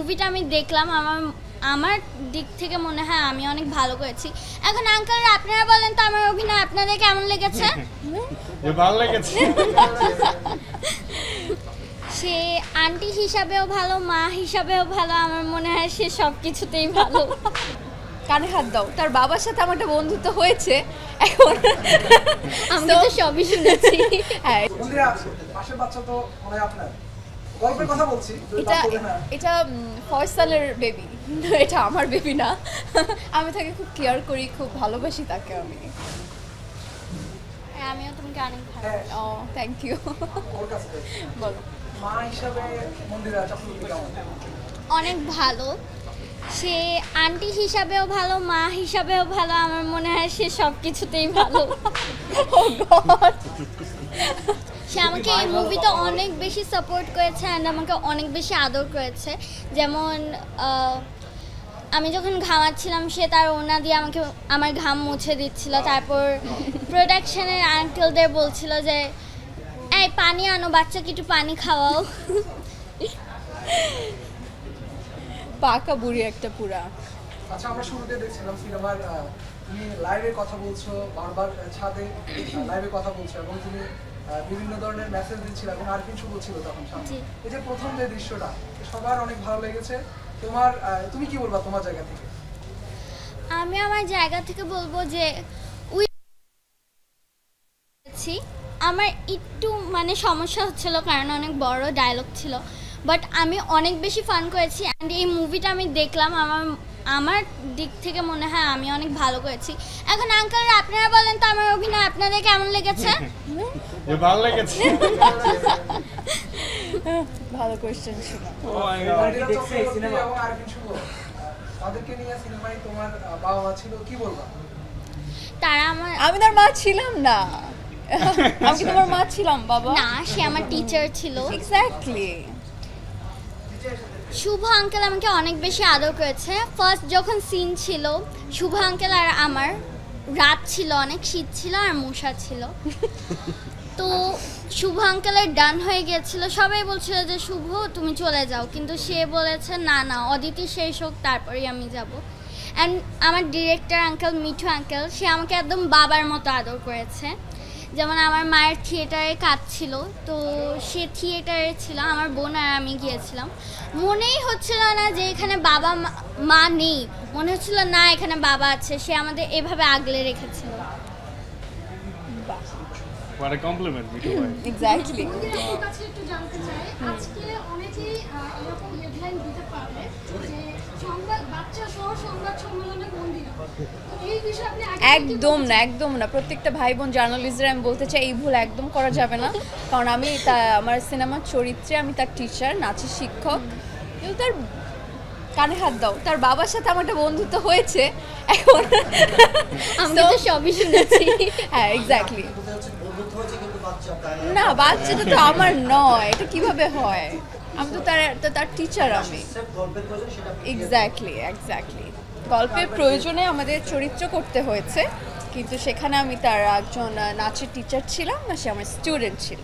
মুভিটা আমি দেখলাম, আমার আমার দিক থেকে মনে হয় আমি অনেক ভালো করেছি। এখন আঙ্কেল আপনারা বলেন তো আমার অভিনয় আপনাদের কেমন লেগেছে? ভালো লেগেছে। সে আন্টি হিসাবেও ভালো, মা হিসাবেও ভালো, আমার মনে হয় সে সব কিছুতেই ভালো। কানে হাত দাও, তার বাবার সাথে আমার একটা বন্ধুত্ব হয়েছে এখন। আমি তো সবই শুনেছি। হ্যাঁ, পাশের বাচ্চা তো মনে হয় আপনার গল্পের কথা বলছি। এটা ফয়সালের বেবি, এটা আমার বেবি না। আমি তাকে খুব কেয়ার করি, খুব ভালোবাসি তাকে আমি। আমিও তোমাকে অনেক ভালো। ও থ্যাংক ইউ। ওর কাছে বলো। মা হিসাবে মন্দিরা চাকরি কেমন? অনেক ভালো। সে আন্টি হিসাবেও ভালো, মা হিসাবেও ভালো, আমার মনে হয় সে সব কিছুতেই ভালো। সে আমাকে এই মুভিতে অনেক বেশি সাপোর্ট করেছে অ্যান্ড আমাকে অনেক বেশি আদর করেছে। যেমন আমি যখন ঘামাচ্ছিলাম সে তার ওড়না দিয়ে আমাকে আমার ঘাম মুছে দিচ্ছিল। তারপর প্রোডাকশনের আঙ্কেলদের বলছিল যে এই পানি আনো, বাচ্চাকে একটু পানি খাওয়াও। পাকা বুড়ি একটা পুরা। আচ্ছা, আমরা শুরুতে দেখছিলাম সিনেমার তুমি লাইভে কথা বলছো, বারবার ছাদে লাইভে কথা বলছো এবং তুমি বিভিন্ন ধরনের মেসেজ দিচ্ছিলে এবং আর কিছু বলছিল তখন সামনে। এই যে প্রথম যে দৃশ্যটা সবার অনেক ভালো লেগেছে। তোমার তুমি কি বলবা তোমার জায়গা থেকে? আমি আমার জায়গা থেকে বলবো যে আমার একটু মানে সমস্যা হচ্ছিল কারণ অনেক বড় ডায়লগ ছিল, বাট আমি অনেক বেশি ফান করেছি অ্যান্ড এই মুভিটা আমি দেখলাম, আমার দিক থেকে মনে হয় আমি অনেক ভালো করেছি। এখন আঙ্কেল আপনারা বলেন তো আমার অভিনয় আপনাদের কেমন লেগেছে? ভালো লেগেছে। ভালো কোশ্চেন ছিল। এবং আর কিছু তাদেরকে নিয়ে সিনেমায় তোমার বাবা মা ছিল, কি বলবা? তারা আমি তার মা ছিলাম না। আমি কি তোমার মা ছিলাম বাবা? না, সে আমার টিচার ছিল। এক্স্যাক্টলি। শুভ আঙ্কেল আমাকে অনেক বেশি আদর করেছে। ফার্স্ট যখন সিন ছিল শুভ আঙ্কেল আর আমার, রাত ছিল, অনেক শীত ছিল আর মশা ছিল। তো শুভ আঙ্কেলের ডান হয়ে গিয়েছিল, সবাই বলছিল যে শুভ তুমি চলে যাও, কিন্তু সে বলেছে না না অদিতি শেষ হোক তারপরেই আমি যাব। অ্যান্ড আমার ডিরেক্টর আঙ্কেল মিঠু আঙ্কেল, সে আমাকে একদম বাবার মতো আদর করেছে। যেমন আমার মায়ের থিয়েটারে কাজ ছিল, তো সে থিয়েটারে ছিল, আমার বোন আর আমি গিয়েছিলাম। মনেই হচ্ছিল না যে এখানে বাবা মা নেই, মনে হচ্ছিল না এখানে বাবা আছে, সে আমাদের এভাবে আগলে রেখেছিল। What a compliment, Mitu bhai. Exactly. আপনার কাছে একটু জানতে চাই, আজকে অনেকেই এরকম হেডলাইন দিতে পারে যে সংবাদ বাচ্চা সহ সংবাদ সম্মেলনে মন্দিরা, তো এই বিষয়ে আপনি একদম না, একদম না। প্রত্যেকটা ভাই বোন জার্নালিস্টরা আমি বলতে চাই এই ভুল একদম করা যাবে না। কারণ আমি আমার সিনেমার চরিত্রে আমি তার টিচার, নাচের শিক্ষক। কিন্তু তার কানে হাত দাও, তার বাবার সাথে আমার একটা বন্ধুত্ব হয়েছে এখন। আমি তো সবই শুনেছি। হ্যাঁ এক্স্যাক্টলি। না, বাচ্চাটা তো আমার নয়, এটা কিভাবে হয়? আমি তো তার টিচার আমি। Exactly exactly. গল্পের প্রয়োজনে আমাদের চরিত্র করতে হয়েছে, কিন্তু সেখানে আমি তার একজন নাচের টিচার ছিলাম না, সে আমার স্টুডেন্ট ছিল।